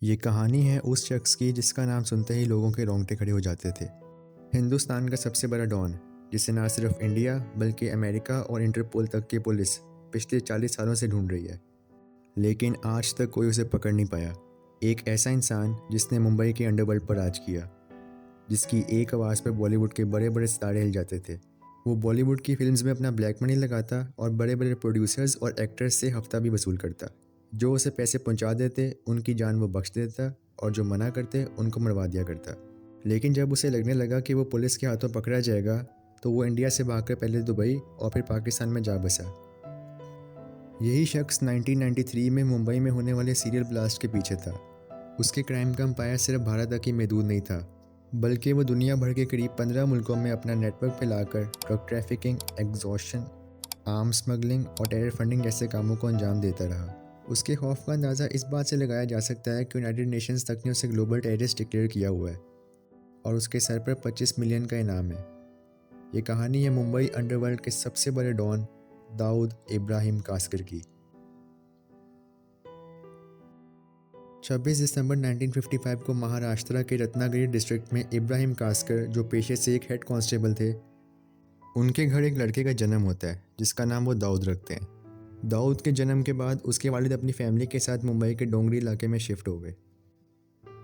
ये कहानी है उस शख्स की जिसका नाम सुनते ही लोगों के रोंगटे खड़े हो जाते थे। हिंदुस्तान का सबसे बड़ा डॉन, जिसे ना सिर्फ इंडिया बल्कि अमेरिका और इंटरपोल तक की पुलिस पिछले 40 सालों से ढूंढ रही है, लेकिन आज तक कोई उसे पकड़ नहीं पाया। एक ऐसा इंसान जिसने मुंबई के अंडरवर्ल्ड पर राज किया, जिसकी एक आवाज़ पर बॉलीवुड के बड़े बड़े सितारे हिल जाते थे। वो बॉलीवुड की फिल्म्स में अपना ब्लैक मनी लगाता और बड़े बड़े प्रोड्यूसर्स और एक्टर्स से हफ्ता भी वसूल करता। जो उसे पैसे पहुंचा देते उनकी जान वो बख्श देता, और जो मना करते उनको मरवा दिया करता। लेकिन जब उसे लगने लगा कि वो पुलिस के हाथों पकड़ा जाएगा, तो वो इंडिया से भागकर पहले दुबई और फिर पाकिस्तान में जा बसा। यही शख्स 1993 में मुंबई में होने वाले सीरियल ब्लास्ट के पीछे था। उसके क्राइम का एम्पायर सिर्फ भारत तक ही महदूद नहीं था, बल्कि वो दुनिया भर के करीब 15 मुल्कों में अपना नेटवर्क फैलाकर drug trafficking, exhaustion, arm smuggling और टेरर फंडिंग जैसे कामों को अंजाम देता रहा। उसके खौफ का अंदाज़ा इस बात से लगाया जा सकता है कि यूनाइटेड नेशंस तक ने उसे ग्लोबल टेररिस्ट डिक्लेयर किया हुआ है और उसके सर पर 25 मिलियन का इनाम है। ये कहानी है मुंबई अंडरवर्ल्ड के सबसे बड़े डॉन दाऊद इब्राहिम कास्कर की। 26 दिसंबर 1955 को महाराष्ट्र के रत्नागिरी डिस्ट्रिक्ट में इब्राहिम कास्कर, जो पेशे से एक हेड कांस्टेबल थे, उनके घर एक लड़के का जन्म होता है जिसका नाम वो दाऊद रखते हैं। दाऊद के जन्म के बाद उसके वालिद अपनी फैमिली के साथ मुंबई के डोंगरी इलाके में शिफ्ट हो गए।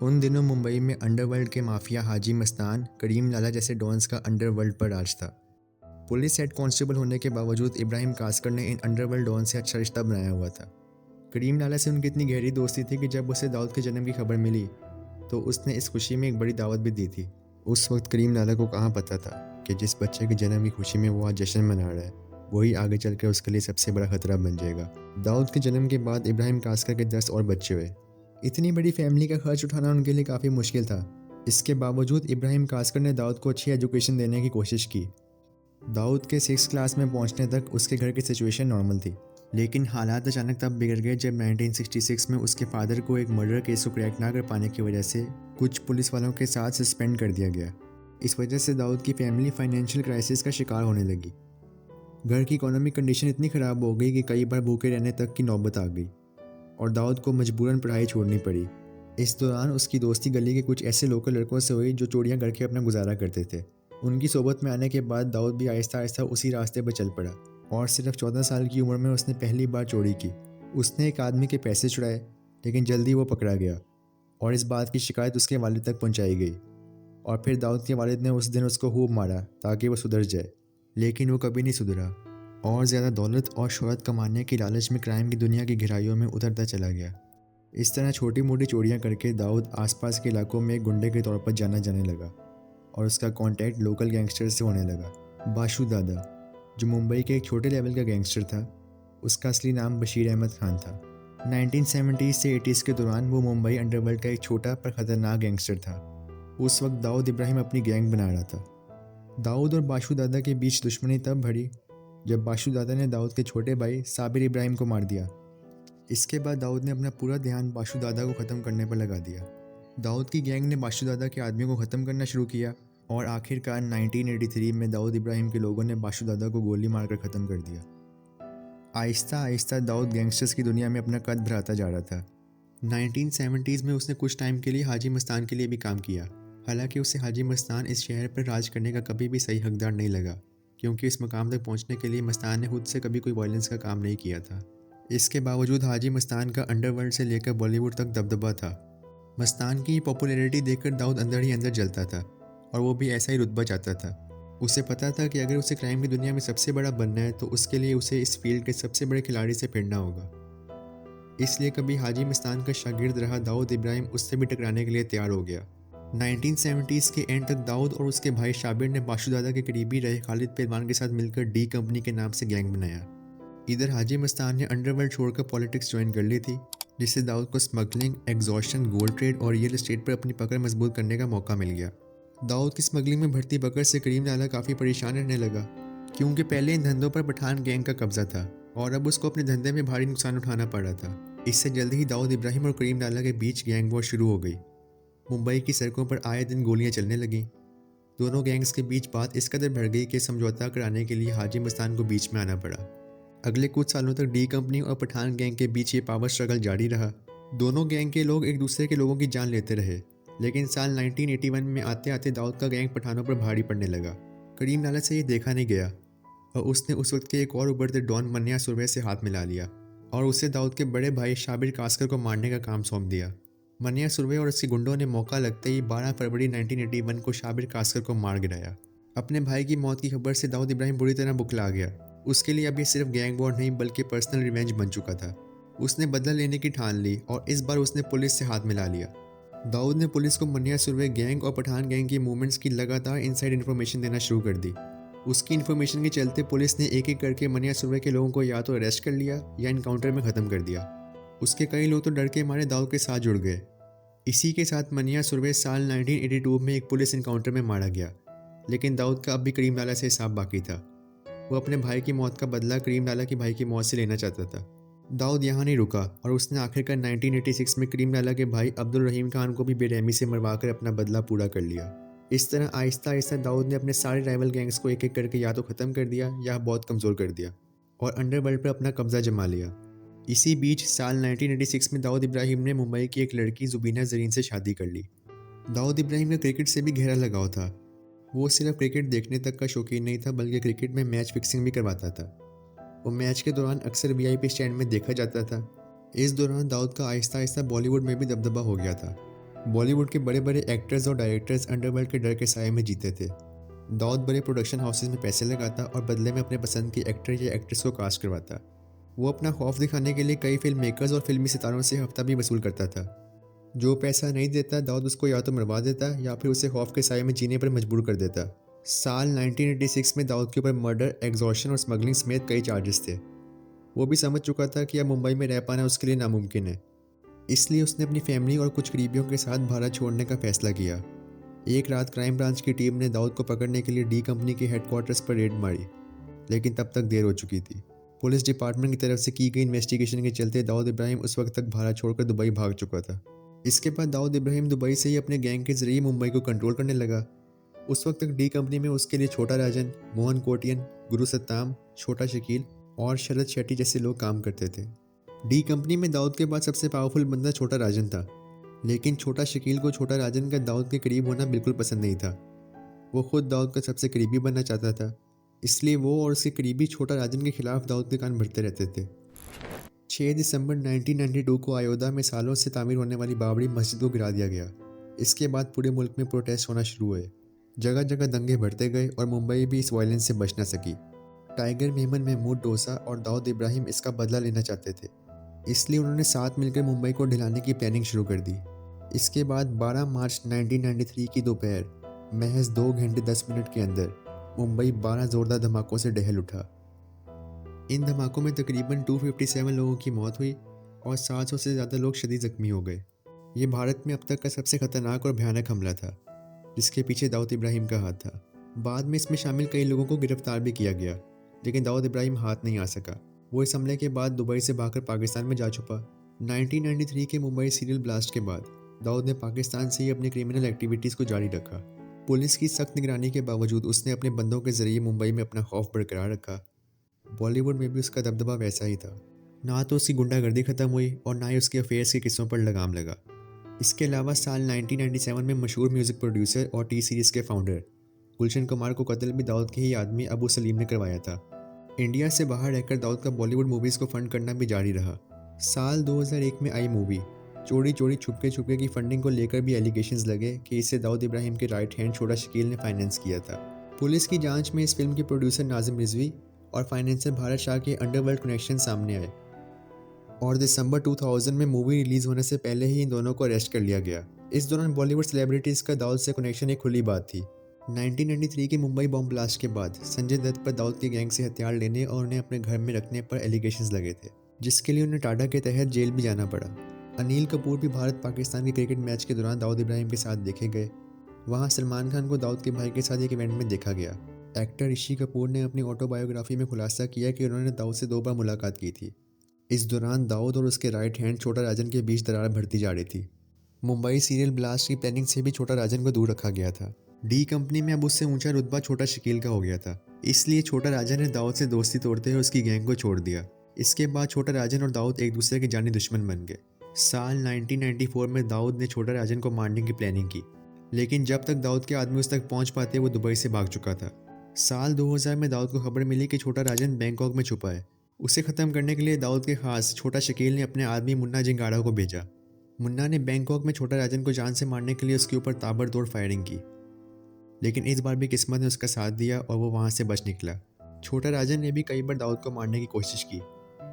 उन दिनों मुंबई में अंडरवर्ल्ड के माफिया हाजी मस्तान, करीम लाला जैसे डॉन्स का अंडरवर्ल्ड पर राज था। पुलिस हेड कांस्टेबल होने के बावजूद इब्राहिम कास्कर ने इन अंडरवर्ल्ड डॉन से अच्छा रिश्ता बनाया हुआ था। करीम लाला से उनकी इतनी गहरी दोस्ती थी कि जब उसे दाऊद के जन्म की खबर मिली तो उसने इस खुशी में एक बड़ी दावत भी दी थी। उस वक्त करीम लाला को कहाँ पता था कि जिस बच्चे के जन्म की खुशी में वो आज जश्न मना रहा है, वही आगे चलकर उसके लिए सबसे बड़ा खतरा बन जाएगा। दाऊद के जन्म के बाद इब्राहिम कास्कर के 10 और बच्चे हुए। इतनी बड़ी फैमिली का खर्च उठाना उनके लिए काफ़ी मुश्किल था। इसके बावजूद इब्राहिम कास्कर ने दाऊद को अच्छी एजुकेशन देने की कोशिश की। दाऊद के 6 क्लास में पहुंचने तक उसके घर की सिचुएशन नॉर्मल थी, लेकिन हालात अचानक तब बिगड़ गए जब 1966 में उसके फादर को एक मर्डर केस को क्रैक ना कर पाने की वजह से कुछ पुलिस वालों के साथ सस्पेंड कर दिया गया। इस वजह से दाऊद की फैमिली फाइनेंशियल क्राइसिस का शिकार होने लगी। घर की इकोनॉमिक कंडीशन इतनी ख़राब हो गई कि कई बार भूखे रहने तक की नौबत आ गई और दाऊद को मजबूरन पढ़ाई छोड़नी पड़ी। इस दौरान उसकी दोस्ती गली के कुछ ऐसे लोकल लड़कों से हुई जो चोरियां करके अपना गुजारा करते थे। उनकी सोबत में आने के बाद दाऊद भी आहिस्ता आहिस्ता उसी रास्ते पर चल पड़ा और सिर्फ 14 साल की उम्र में उसने पहली बार चोरी की। उसने एक आदमी के पैसे चुराए, लेकिन जल्दी वो पकड़ा गया और इस बात की शिकायत उसके वालिद तक पहुंचाई गई। और फिर दाऊद के वालिद ने उस दिन उसको खूब मारा ताकि वो सुधर जाए, लेकिन वो कभी नहीं सुधरा और ज़्यादा दौलत और शोहरत कमाने की लालच में क्राइम की दुनिया की गहराइयों में उतरता चला गया। इस तरह छोटी मोटी चोरियां करके दाऊद आसपास के इलाकों में एक गुंडे के तौर पर जाना जाने लगा और उसका कांटेक्ट लोकल गैंगस्टर से होने लगा। बाशु दादा, जो मुंबई के एक छोटे लेवल का गैंगस्टर था, उसका असली नाम बशीर अहमद खान था। 1970 से 80s के दौरान वो मुंबई अंडरवर्ल्ड का एक छोटा पर ख़तरनाक गैंगस्टर था। उस वक्त दाऊद इब्राहिम अपनी गैंग बना रहा था। दाऊद और बाशु दादा के बीच दुश्मनी तब बढ़ी जब बाशु दादा ने दाऊद के छोटे भाई साबिर इब्राहिम को मार दिया। इसके बाद दाऊद ने अपना पूरा ध्यान बाशु दादा को ख़त्म करने पर लगा दिया। दाऊद की गैंग ने बाशु दादा के आदमियों को ख़त्म करना शुरू किया और आखिरकार 1983 में दाऊद इब्राहिम के लोगों ने बाशु दादा को गोली मारकर ख़त्म कर दिया। आहिस्ता आहिस्ता दाऊद गैंगस्टर्स की दुनिया में अपना कद भराता जा रहा था। 1970s में उसने कुछ टाइम के लिए हाजी मस्तान के लिए भी काम किया। हालांकि उसे हाजी मस्तान इस शहर पर राज करने का कभी भी सही हकदार नहीं लगा, क्योंकि इस मकाम तक पहुंचने के लिए मस्तान ने खुद से कभी कोई वायलेंस का काम नहीं किया था। इसके बावजूद हाजी मस्तान का अंडरवर्ल्ड से लेकर बॉलीवुड तक दबदबा था। मस्तान की पॉपुलैरिटी देखकर दाऊद अंदर ही अंदर जलता था और वो भी ऐसा ही रुतबा चाहता था। उसे पता था कि अगर उसे क्राइम की दुनिया में सबसे बड़ा बनना है तो उसके लिए उसे इस फील्ड के सबसे बड़े खिलाड़ी से भिड़ना होगा। इसलिए कभी हाजी मस्तान का शागिर्द रहा दाऊद इब्राहिम उससे भी टकराने के लिए तैयार हो गया। 1970s के एंड तक दाऊद और उसके भाई शाबिर ने बाशु दादा के करीबी रहे खालिद पहलवान के साथ मिलकर डी कंपनी के नाम से गैंग बनाया। इधर हाजी मस्तान ने अंडरवर्ल्ड छोड़कर पॉलिटिक्स ज्वाइन कर ली थी, जिससे दाऊद को स्मगलिंग, एग्जॉर्शन, गोल्ड ट्रेड और रियल एस्टेट पर अपनी पकड़ मजबूत करने का मौका मिल गया। दाऊद की स्मगलिंग में बढ़ती पकड़ से करीम लाला काफ़ी परेशान रहने लगा, क्योंकि पहले इन धंधों पर पठान गैंग का कब्जा था और अब उसको अपने धंधे में भारी नुकसान उठाना पड़ रहा था। इससे जल्दी ही दाऊद इब्राहिम और करीम लाला के बीच गैंग वॉर शुरू हो गई। मुंबई की सड़कों पर आए दिन गोलियां चलने लगीं। दोनों गैंग्स के बीच बात इस कदर बढ़ गई कि समझौता कराने के लिए हाजी मस्तान को बीच में आना पड़ा। अगले कुछ सालों तक डी कंपनी और पठान गैंग के बीच ये पावर स्ट्रगल जारी रहा। दोनों गैंग के लोग एक दूसरे के लोगों की जान लेते रहे, लेकिन साल 1981 में आते आते दाऊद का गैंग पठानों पर भारी पड़ने लगा। करीम लाला से ये देखा नहीं गया और उसने उस वक्त के एक और उभरते डॉन मन्या सुरवे से हाथ मिला लिया और उसे दाऊद के बड़े भाई शाबिर कास्कर को मारने का काम सौंप दिया। मन्या सुरवे और उसके गुंडों ने मौका लगते ही 12 फरवरी 1981 को शाबिर कास्कर को मार गिराया। अपने भाई की मौत की खबर से दाऊद इब्राहिम बुरी तरह बुखला गया। उसके लिए अब ये सिर्फ गैंग वॉर नहीं बल्कि पर्सनल रिवेंज बन चुका था। उसने बदला लेने की ठान ली और इस बार उसने पुलिस से हाथ मिला लिया। दाऊद ने पुलिस को मन्या सुरवे गैंग और पठान गैंग की मूवमेंट्स की लगातार इनसाइड इन्फॉर्मेशन देना शुरू कर दी। उसकी इन्फॉर्मेशन के चलते पुलिस ने एक एक करके मन्या सुरवे के लोगों को या तो अरेस्ट कर लिया या इनकाउंटर में ख़त्म कर दिया। उसके कई लोग तो डर के मारे दाऊद के साथ जुड़ गए। इसी के साथ मन्या सुरवे साल 1982 में एक पुलिस इनकाउंटर में मारा गया, लेकिन दाऊद का अब भी करीम लाला से हिसाब बाकी था। वो अपने भाई की मौत का बदला करीम लाला की भाई की मौत से लेना चाहता था। दाऊद यहाँ नहीं रुका और उसने आखिरकार 1986 में करीम लाला के भाई अब्दुल रहीम खान को भी बेरहमी से मरवाकर अपना बदला पूरा कर लिया। इस तरह आहिस्ता आहिस्ता दाऊद ने अपने सारे राइवल गैंग्स को एक एक करके या तो ख़त्म कर दिया या बहुत कमज़ोर कर दिया और अंडरवर्ल्ड पर अपना कब्जा जमा लिया। इसी बीच साल 1986 में दाऊद इब्राहिम ने मुंबई की एक लड़की जुबीना जरीन से शादी कर ली। दाऊद इब्राहिम का क्रिकेट से भी गहरा लगाव था। वो सिर्फ क्रिकेट देखने तक का शौकीन नहीं था बल्कि क्रिकेट में मैच फिक्सिंग भी करवाता था। वो मैच के दौरान अक्सर वीआईपी स्टैंड में देखा जाता था। इस दौरान दाऊद का आहिस्ता आहिस्ता बॉलीवुड में भी दबदबा हो गया था। बॉलीवुड के बड़े बड़े एक्टर्स और डायरेक्टर्स अंडरवर्ल्ड के डर के साए में जीते थे। दाऊद बड़े प्रोडक्शन हाउसेज में पैसे लगाता और बदले में अपने पसंद के एक्टर या एक्ट्रेस को कास्ट करवाता। वो अपना खौफ दिखाने के लिए कई फिल्म मेकर्स और फिल्मी सितारों से हफ्ता भी वसूल करता था। जो पैसा नहीं देता दाऊद उसको या तो मरवा देता या फिर उसे खौफ के साए में जीने पर मजबूर कर देता। साल 1986 में दाऊद के ऊपर मर्डर, एग्जॉर्शन और स्मगलिंग समेत कई चार्जेस थे। वो भी समझ चुका था कि अब मुंबई में रह पाना उसके लिए नामुमकिन है, इसलिए उसने अपनी फैमिली और कुछ करीबियों के साथ भारत छोड़ने का फैसला किया। एक रात क्राइम ब्रांच की टीम ने दाऊद को पकड़ने के लिए डी कंपनी के हेडक्वार्टर्स पर रेड मारी, लेकिन तब तक देर हो चुकी थी। पुलिस डिपार्टमेंट की तरफ से की गई इन्वेस्टिगेशन के चलते दाऊद इब्राहिम उस वक्त तक भारत छोड़कर दुबई भाग चुका था। इसके बाद दाऊद इब्राहिम दुबई से ही अपने गैंग के जरिए मुंबई को कंट्रोल करने लगा। उस वक्त तक डी कंपनी में उसके लिए छोटा राजन, मोहन कोटियन, गुरु सत्ताम, छोटा शकील और शरद शेट्टी जैसे लोग काम करते थे। डी कंपनी में दाऊद के बाद सबसे पावरफुल बंदा छोटा राजन था, लेकिन छोटा शकील को छोटा राजन का दाऊद के करीब होना बिल्कुल पसंद नहीं था। वो खुद दाऊद का सबसे करीबी बनना चाहता था, इसलिए वो और उसके करीबी छोटा राजन के खिलाफ दाऊद के कान भरते रहते थे। 6 दिसंबर 1992 को अयोध्या में सालों से तामीर होने वाली बाबरी मस्जिद को गिरा दिया गया। इसके बाद पूरे मुल्क में प्रोटेस्ट होना शुरू हुए। जगह जगह दंगे बढ़ते गए और मुंबई भी इस वायलेंस से बच न सकी। टाइगर मेमन, महमूद डोसा और दाऊद इब्राहिम इसका बदला लेना चाहते थे, इसलिए उन्होंने साथ मिलकर मुंबई को ढिलाने की प्लानिंग शुरू कर दी। इसके बाद 12 मार्च 1993 की दोपहर महज 2 घंटे 10 मिनट के अंदर मुंबई 12 जोरदार धमाकों से दहल उठा। इन धमाकों में तकरीबन 257 लोगों की मौत हुई और 700 से ज़्यादा लोग शदीद जख्मी हो गए। ये भारत में अब तक का सबसे खतरनाक और भयानक हमला था, जिसके पीछे दाऊद इब्राहिम का हाथ था। बाद में इसमें शामिल कई लोगों को गिरफ्तार भी किया गया, लेकिन दाऊद इब्राहिम हाथ नहीं आ सका। वो इस हमले के बाद दुबई से भागकर पाकिस्तान में जा छुपा। 1993 के मुंबई सीरियल ब्लास्ट के बाद दाऊद ने पाकिस्तान से ही अपनी क्रिमिनल एक्टिविटीज़ को जारी रखा। पुलिस की सख्त निगरानी के बावजूद उसने अपने बंदों के जरिए मुंबई में अपना खौफ बरकरार रखा। बॉलीवुड में भी उसका दबदबा वैसा ही था। ना तो उसकी गुंडागर्दी ख़त्म हुई और ना ही उसके अफेयर्स के किस्सों पर लगाम लगा। इसके अलावा साल 1997 में मशहूर म्यूज़िक प्रोड्यूसर और टी सीरीज़ के फाउंडर गुलशन कुमार को कत्ल भी दाऊद के ही आदमी अबू सलीम ने करवाया था। इंडिया से बाहर रहकर दाऊद का बॉलीवुड मूवीज़ को फंड करना भी जारी रहा। साल 2001 में आई मूवी चोरी चोरी छुपके की फंडिंग को लेकर भी एलिगेशंस लगे कि इसे दाऊद इब्राहिम के राइट हैंड छोटा शकील ने फाइनेंस किया था। पुलिस की जांच में इस फिल्म के प्रोड्यूसर नाजिम रिजवी और फाइनेंसर भारत शाह के अंडरवर्ल्ड कनेक्शन सामने आए और दिसंबर 2000 में मूवी रिलीज़ होने से पहले ही इन दोनों को अरेस्ट कर लिया गया। इस दौरान बॉलीवुड सेलिब्रिटीज़ का दाऊद से कनेक्शन एक खुली बात थी। 1993 के मुंबई बॉम्ब ब्लास्ट के बाद संजय दत्त पर दाऊद की गैंग से हथियार लेने और उन्हें अपने घर में रखने पर एलिगेशंस लगे थे, जिसके लिए उन्हें टाटा के तहत जेल भी जाना पड़ा। अनिल कपूर भी भारत पाकिस्तान के क्रिकेट मैच के दौरान दाऊद इब्राहिम के साथ देखे गए। वहाँ सलमान खान को दाऊद के भाई के साथ एक इवेंट में देखा गया। एक्टर ऋषि कपूर ने अपनी ऑटोबायोग्राफी में खुलासा किया कि उन्होंने दाऊद से 2 बार मुलाकात की थी। इस दौरान दाऊद और उसके राइट हैंड छोटा राजन के बीच दरार बढ़ती जा रही थी। मुंबई सीरियल ब्लास्ट की प्लानिंग से भी छोटा राजन को दूर रखा गया था। डी कंपनी में अब उससे ऊंचा रुतबा छोटा शकील का हो गया था, इसलिए छोटा राजन ने दाऊद से दोस्ती तोड़ते हुए उसकी गैंग को छोड़ दिया। इसके बाद छोटा राजन और दाऊद एक दूसरे के जानी दुश्मन बन गए। साल 1994 में दाऊद ने छोटा राजन को मारने की प्लानिंग की, लेकिन जब तक दाऊद के आदमी उस तक पहुंच पाते वो दुबई से भाग चुका था। साल 2000 में दाऊद को खबर मिली कि छोटा राजन बैंकॉक में छुपा है। उसे ख़त्म करने के लिए दाऊद के खास छोटा शकील ने अपने आदमी मुन्ना जिंगाड़ा को भेजा। मुन्ना ने बैंकॉक में छोटा राजन को जान से मारने के लिए उसके ऊपर ताबड़तोड़ फायरिंग की, लेकिन इस बार भी किस्मत ने उसका साथ दिया और वो वहाँ से बच निकला। छोटा राजन ने भी कई बार दाऊद को मारने की कोशिश की,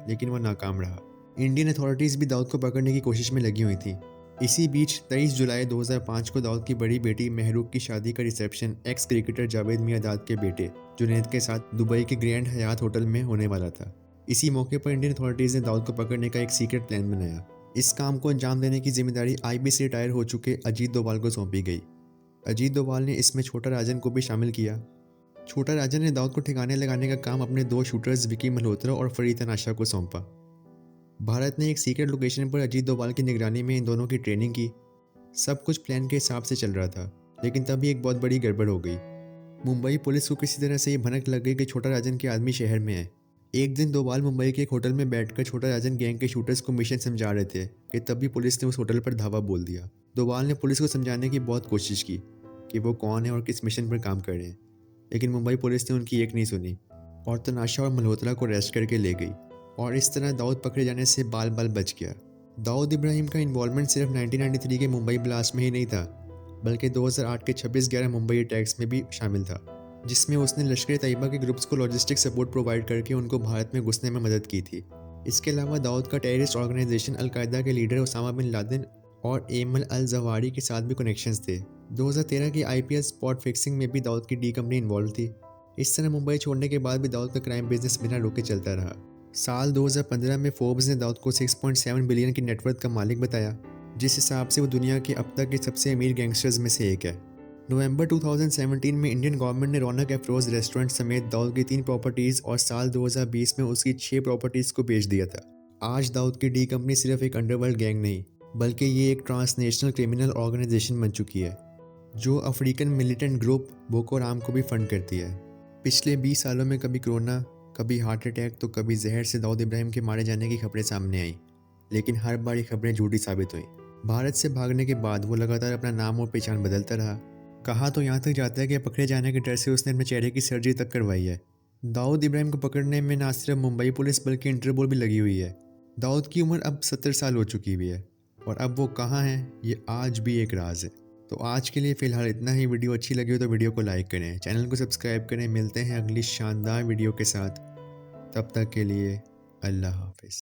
लेकिन वो नाकाम रहा। इंडियन अथॉरिटीज़ भी दाऊद को पकड़ने की कोशिश में लगी हुई थी। इसी बीच 23 जुलाई 2005 को दाऊद की बड़ी बेटी महरूक की शादी का reception x cricketer Javed Miandad के बेटे जुनैद के साथ दुबई के ग्रैंड हयात होटल में होने वाला था। इसी मौके पर इंडियन अथॉरिटीज़ ने दाऊद को पकड़ने का एक सीक्रेट प्लान बनाया। इस काम को अंजाम देने की जिम्मेदारी आईबी से रिटायर हो चुके अजीत डोभाल को सौंपी गई। अजीत डोभाल ने इसमें छोटा राजन को भी शामिल किया। छोटा राजन ने दाऊद को ठिकाने लगाने का काम अपने दो शूटर्स विकी मल्होत्रा और फरीद तनाशा को सौंपा। भारत ने एक सीक्रेट लोकेशन पर अजीत डोभाल की निगरानी में इन दोनों की ट्रेनिंग की। सब कुछ प्लान के हिसाब से चल रहा था, लेकिन तभी एक बहुत बड़ी गड़बड़ हो गई। मुंबई पुलिस को किसी तरह से ये भनक लग गई कि छोटा राजन के आदमी शहर में है। एक दिन डोभाल मुंबई के एक होटल में बैठकर छोटा राजन गैंग के शूटर्स को मिशन समझा रहे थे कि तभी पुलिस ने उस होटल पर धावा बोल दिया। डोभाल ने पुलिस को समझाने की बहुत कोशिश की कि वो कौन है और किस मिशन पर काम कर रहे हैं, लेकिन मुंबई पुलिस ने उनकी एक नहीं सुनी और तनाशा और मल्होत्रा को अरेस्ट करके ले गई। और इस तरह दाऊद पकड़े जाने से बाल बाल बच गया। दाऊद इब्राहिम का इन्वॉल्वमेंट सिर्फ 1993 के मुंबई ब्लास्ट में ही नहीं था, बल्कि 2008 के 26/11 मुंबई अटैक्स में भी शामिल था, जिसमें उसने लश्कर तैयबा के ग्रुप्स को लॉजिस्टिक सपोर्ट प्रोवाइड करके उनको भारत में घुसने में मदद की थी। इसके अलावा दाऊद का टेररिस्ट ऑर्गेनाइजेशन अलकायदा के लीडर उसामा बिन लादेन और एमल अल जवारी के साथ भी कनेक्शंस थे। 2013 की आईपीएल स्पॉट फिक्सिंग में भी दाऊद की डी कंपनी इन्वॉल्व थी। इस तरह मुंबई छोड़ने के बाद भी दाऊद का क्राइम बिजनेस बिना रोके चलता रहा। साल 2015 में फोर्ब्स ने दाऊद को 6.7 बिलियन की नेटवर्थ का मालिक बताया, जिस हिसाब से वो दुनिया के अब तक के सबसे अमीर गैंगस्टर्स में से एक है। नवंबर 2017 में इंडियन गवर्नमेंट ने रौनक अफरोज रेस्टोरेंट समेत दाऊद की 3 प्रॉपर्टीज़ और साल 2020 में उसकी 6 प्रॉपर्टीज़ को बेच दिया था। आज दाऊद की डी कंपनी सिर्फ एक अंडरवर्ल्ड गैंग नहीं, बल्कि ये एक ट्रांसनेशनल क्रिमिनल ऑर्गेनाइजेशन बन चुकी है, जो अफ्रीकन मिलिटेंट ग्रुप बोको हराम को भी फंड करती है। पिछले 20 सालों में कभी कोरोना, कभी हार्ट अटैक तो कभी जहर से दाऊद इब्राहिम के मारे जाने की खबरें सामने आई, लेकिन हर बार ये खबरें झूठी साबित हुई। भारत से भागने के बाद वो लगातार अपना नाम और पहचान बदलता रहा। कहा तो यहाँ तक जाता है कि पकड़े जाने के डर से उसने अपने चेहरे की सर्जरी तक करवाई है। दाऊद इब्राहिम को पकड़ने में ना सिर्फ मुंबई पुलिस बल्कि इंटरपोल भी लगी हुई है। दाऊद की उम्र अब 70 साल हो चुकी हुई है और अब वो कहाँ है ये आज भी एक राज है। तो आज के लिए फ़िलहाल इतना ही। वीडियो अच्छी लगी हो तो वीडियो को लाइक करें, चैनल को सब्सक्राइब करें। मिलते हैं अगली शानदार वीडियो के साथ, तब तक के लिए अल्लाह हाफ़िज़।